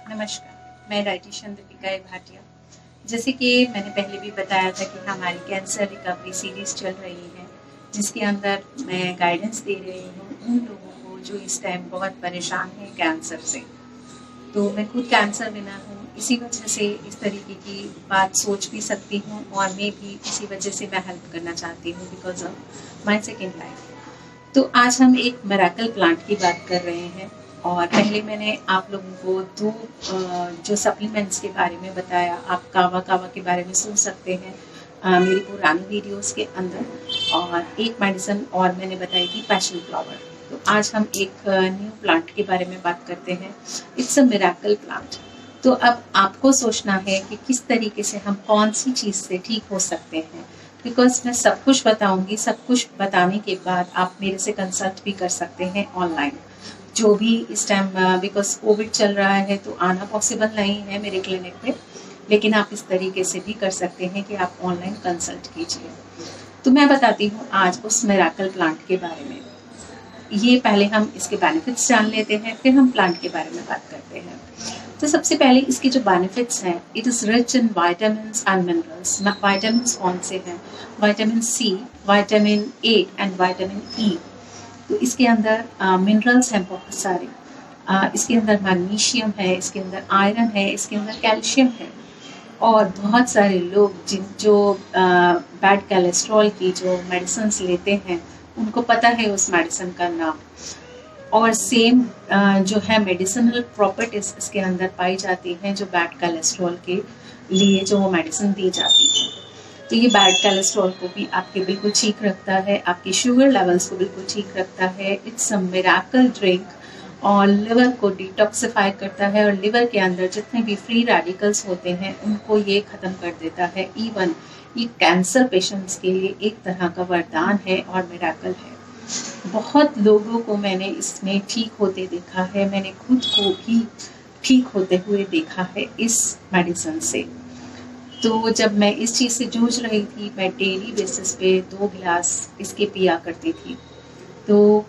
नमस्कार, मैं dietitian Deepika A Bhatia. जैसे कि मैंने पहले भी बताया था कि हमारी कैंसर रिकवरी सीरीज़ चल रही है, जिसके अंदर मैं गाइडेंस दे रही हूँ उन लोगों को जो इस टाइम बहुत परेशान हैं कैंसर से। तो मैं खुद कैंसर विनर हूँ, इसी वजह से इस तरीके की बात सोच भी सकती हूँ और मैं भी इसी वजह से मैं हेल्प करना चाहती हूँ because of my second life. तो आज हम एक मिरेकल प्लांट की बात कर रहे हैं और पहले मैंने आप लोगों को दो जो सप्लीमेंट्स के बारे में बताया। आप कावा कावा के बारे में सुन सकते हैं मेरी पुरानी वीडियोस के अंदर, और एक मेडिसिन और मैंने बताई थी पैशन फ्लावर। तो आज हम एक न्यू प्लांट के बारे में बात करते हैं। It's a miracle plant. तो अब आपको सोचना है कि किस तरीके से हम कौन सी चीज़ से ठीक हो सकते हैं, बिकॉज मैं सब कुछ बताऊंगी। सब कुछ बताने के बाद आप मेरे से कंसल्ट भी कर सकते हैं ऑनलाइन, जो भी इस टाइम बिकॉज कोविड चल रहा है तो आना पॉसिबल नहीं है मेरे क्लिनिक पे, लेकिन आप इस तरीके से भी कर सकते हैं कि आप ऑनलाइन कंसल्ट कीजिए। तो मैं बताती हूँ आज उस मिरेकल प्लांट के बारे में। ये पहले हम इसके बेनिफिट्स जान लेते हैं, फिर हम प्लांट के बारे में बात करते हैं। तो सबसे पहले इसके जो बेनिफिट्स हैं, it is rich in vitamins and minerals. Vitamins कौन से हैं? Vitamin C, vitamin A and vitamin E. तो इसके अंदर मिनरल्स हैं बहुत सारे। इसके अंदर मैग्नीशियम है, इसके अंदर आयरन है, इसके अंदर कैल्शियम है। और बहुत सारे लोग जो बैड कोलेस्ट्रॉल की जो मेडिसिन लेते हैं, उनको पता है उस मेडिसिन का नाम। और सेम जो है मेडिसिनल प्रॉपर्टीज इसके अंदर पाई जाती हैं जो बैड कोलेस्ट्रॉल के लिए जो वो मेडिसिन दी जाती है। तो ये बैड कोलेस्ट्रॉल को भी आपके बिल्कुल ठीक रखता है, आपके शुगर लेवल्स को बिल्कुल ठीक रखता है। It's a miracle drink. और लिवर को डिटॉक्सिफाई करता है, और लिवर के अंदर जितने भी फ्री रेडिकल्स होते हैं उनको ये ख़त्म कर देता है। इवन ये कैंसर पेशेंट्स के लिए एक तरह का वरदान है और मिरेकल है। बहुत लोगों को मैंने इसमें ठीक होते देखा है, मैंने खुद को भी ठीक होते हुए देखा है इस मेडिसिन से। तो जब मैं इस चीज़ से जूझ रही थी, मैं डेली बेसिस पे 2 गिलास इसके पिया करती थी। तो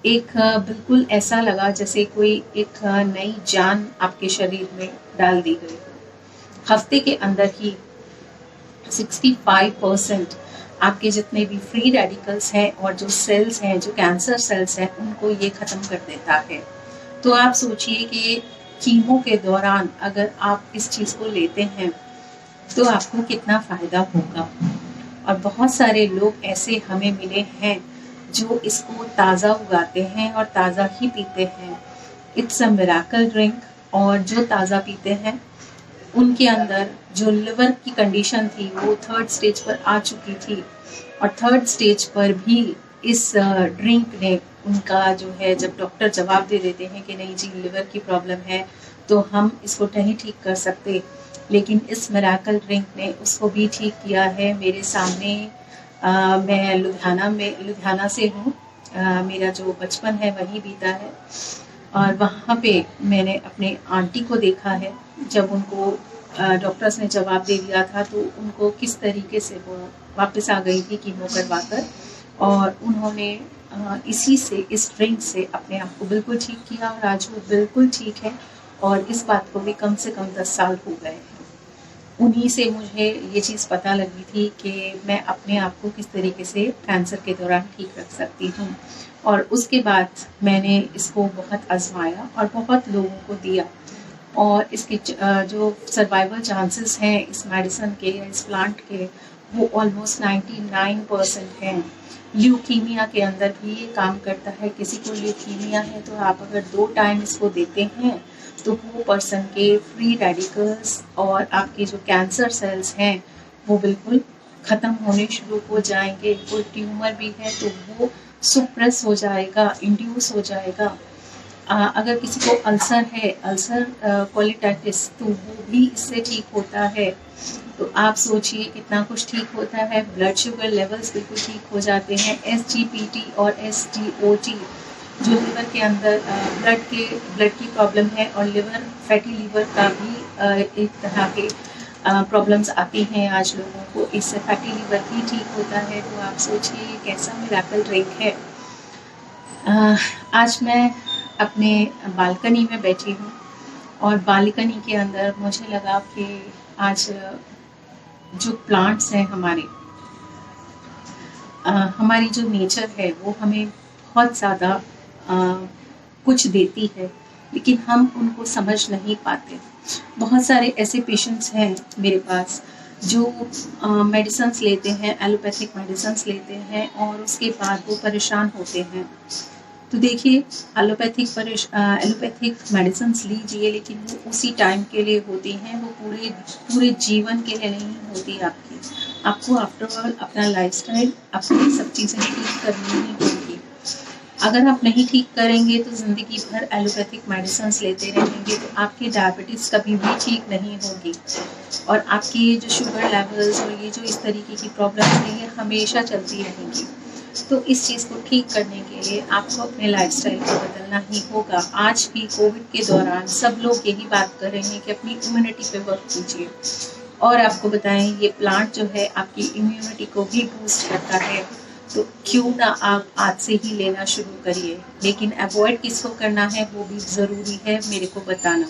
एक बिल्कुल ऐसा लगा जैसे कोई एक नई जान आपके शरीर में डाल दी गई हो। हफ्ते के अंदर ही 65% आपके जितने भी फ्री रेडिकल्स हैं और जो सेल्स हैं, जो कैंसर सेल्स हैं, उनको ये ख़त्म कर देता है। तो आप सोचिए कि कीमो के दौरान अगर आप इस चीज़ को लेते हैं तो आपको कितना फ़ायदा होगा। और बहुत सारे लोग ऐसे हमें मिले हैं जो इसको ताज़ा उगाते हैं और ताज़ा ही पीते हैं। It's a miracle drink. और जो ताज़ा पीते हैं उनके अंदर जो लिवर की कंडीशन थी वो 3rd स्टेज पर आ चुकी थी, और 3rd स्टेज पर भी इस ड्रिंक ने उनका जो है, जब डॉक्टर जवाब दे देते हैं कि नहीं जी लिवर की प्रॉब्लम है तो हम इसको नहीं ठीक कर सकते, लेकिन इस मिरेकल ड्रिंक ने उसको भी ठीक किया है। मेरे सामने मैं लुधियाना से हूँ। मेरा जो बचपन है वहीं बीता है, और वहाँ पे मैंने अपने आंटी को देखा है। जब उनको डॉक्टर्स ने जवाब दे दिया था तो उनको किस तरीके से वो वापस आ गई थी कीमो करवाकर, और उन्होंने इसी से, इस ड्रिंक से अपने आप को बिल्कुल ठीक किया, और आज वो बिल्कुल ठीक है। और इस बात को भी कम से कम 10 साल हो गए हैं। उन्हीं से मुझे ये चीज़ पता लगी थी कि मैं अपने आप को किस तरीके से कैंसर के दौरान ठीक रख सकती हूँ। और उसके बाद मैंने इसको बहुत आजमाया और बहुत लोगों को दिया, और इसके जो सर्वाइवल चांसेस हैं इस मेडिसिन के या इस प्लांट के, वो ऑलमोस्ट 99% हैं। ल्यूकीमिया के अंदर भी ये काम करता है। किसी को ल्यूकीमिया है तो आप अगर 2 टाइम इसको देते हैं तो वो पर्सन के फ्री रेडिकल्स और आपके जो कैंसर सेल्स हैं वो बिल्कुल ख़त्म होने शुरू हो जाएंगे। कोई ट्यूमर भी है तो वो सुप्रेस हो जाएगा, इंड्यूस हो जाएगा। अगर किसी को अल्सर है, अल्सर कोलिटाइटिस, तो वो भी इससे ठीक होता है। तो आप सोचिए कितना कुछ ठीक होता है। ब्लड शुगर लेवल्स बिल्कुल ठीक हो जाते हैं। SGPT और SGOT जो लिवर के अंदर ब्लड की प्रॉब्लम है, और लिवर, फैटी लिवर का भी एक तरह के प्रॉब्लम्स आती हैं आज लोगों को। इससे फैटी लिवर भी ठीक होता है। तो आप सोचिए कैसा मिरेकल ड्रिंक है। आज मैं अपने बालकनी में बैठी हूँ और बालकनी के अंदर मुझे लगा कि आज जो प्लांट्स हैं हमारी जो नेचर है वो हमें बहुत ज़्यादा कुछ देती है, लेकिन हम उनको समझ नहीं पाते। बहुत सारे ऐसे पेशेंट्स हैं मेरे पास जो मेडिसिन्स लेते हैं, एलोपैथिक मेडिसिन्स लेते हैं और उसके बाद वो परेशान होते हैं। तो देखिए, एलोपैथिक मेडिसिन्स लीजिए, लेकिन वो उसी टाइम के लिए होती हैं, वो पूरे जीवन के लिए नहीं होती आपकी। आपको आफ्टर ऑल अपना लाइफस्टाइल, अपनी सब चीज़ें ठीक करनी ही होगी। अगर आप नहीं ठीक करेंगे तो ज़िंदगी भर एलोपैथिक मेडिसिन्स लेते रहेंगे तो आपकी डायबिटीज़ कभी भी ठीक नहीं होगी, और आपकी ये जो शुगर लेवल्स और ये जो इस तरीके की प्रॉब्लम्स हैं ये हमेशा चलती रहेंगी। तो इस चीज़ को ठीक करने के लिए आपको अपने लाइफस्टाइल को बदलना ही होगा। आज भी कोविड के दौरान सब लोग यही बात कर रहे हैं कि अपनी इम्यूनिटी पे वर्क कीजिए, और आपको बताएं ये प्लांट जो है आपकी इम्यूनिटी को भी बूस्ट करता है, तो क्यों ना आप आज से ही लेना शुरू करिए। लेकिन अवॉइड किसको करना है वो भी ज़रूरी है मेरे को बताना।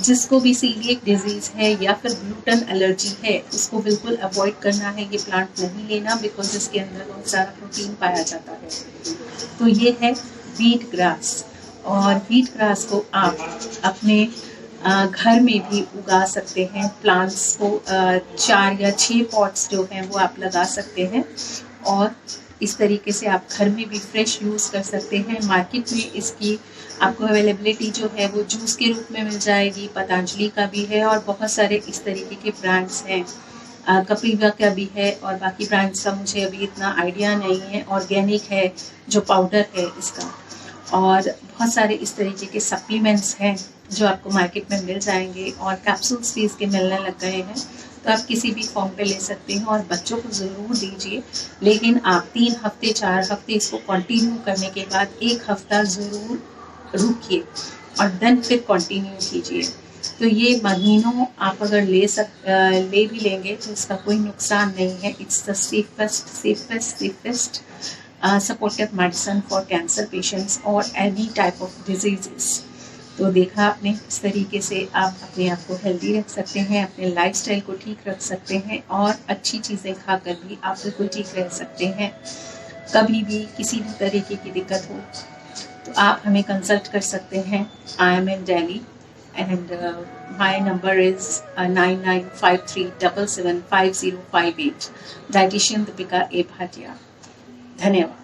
जिसको भी सीलिएक डिजीज़ है या फिर ग्लूटेन एलर्जी है उसको बिल्कुल अवॉइड करना है, ये प्लांट नहीं लेना, बिकॉज इसके अंदर बहुत सारा प्रोटीन पाया जाता है। तो ये है व्हीट ग्रास, और व्हीट ग्रास को आप अपने घर में भी उगा सकते हैं। प्लांट्स को 4 या 6 पॉट्स जो हैं वो आप लगा सकते हैं, और इस तरीके से आप घर में भी फ्रेश यूज़ कर सकते हैं। मार्केट में इसकी आपको अवेलेबिलिटी जो है वो जूस के रूप में मिल जाएगी। पतंजलि का भी है और बहुत सारे इस तरीके के ब्रांड्स हैं, कपिवा का भी है, और बाकी ब्रांड्स का मुझे अभी इतना आइडिया नहीं है। ऑर्गेनिक है जो पाउडर है इसका, और बहुत सारे इस तरीके के सप्लीमेंट्स हैं जो आपको मार्केट में मिल जाएंगे, और कैप्सूल्स भी इसके मिलने लग गए हैं। तो आप किसी भी फॉर्म पे ले सकते हैं, और बच्चों को ज़रूर दीजिए, लेकिन आप 3 हफ्ते 4 हफ्ते इसको कंटिन्यू करने के बाद 1 हफ्ता ज़रूर रुकिए और देन फिर कंटिन्यू कीजिए। तो ये महीनों आप अगर ले भी लेंगे तो इसका कोई नुकसान नहीं है। It's the safest supportive medicine for cancer patients और एनी टाइप ऑफ डिजीज़। तो देखा आपने, इस तरीके से आप अपने आप को हेल्दी रख सकते हैं, अपने लाइफस्टाइल को ठीक रख सकते हैं, और अच्छी चीज़ें खाकर भी आप बिल्कुल ठीक रह सकते हैं। कभी भी किसी भी तरीके की दिक्कत हो तो आप हमें कंसल्ट कर सकते हैं। I am in Delhi and my number is 9953775058। Dietitian Deepika A Bhatia. धन्यवाद।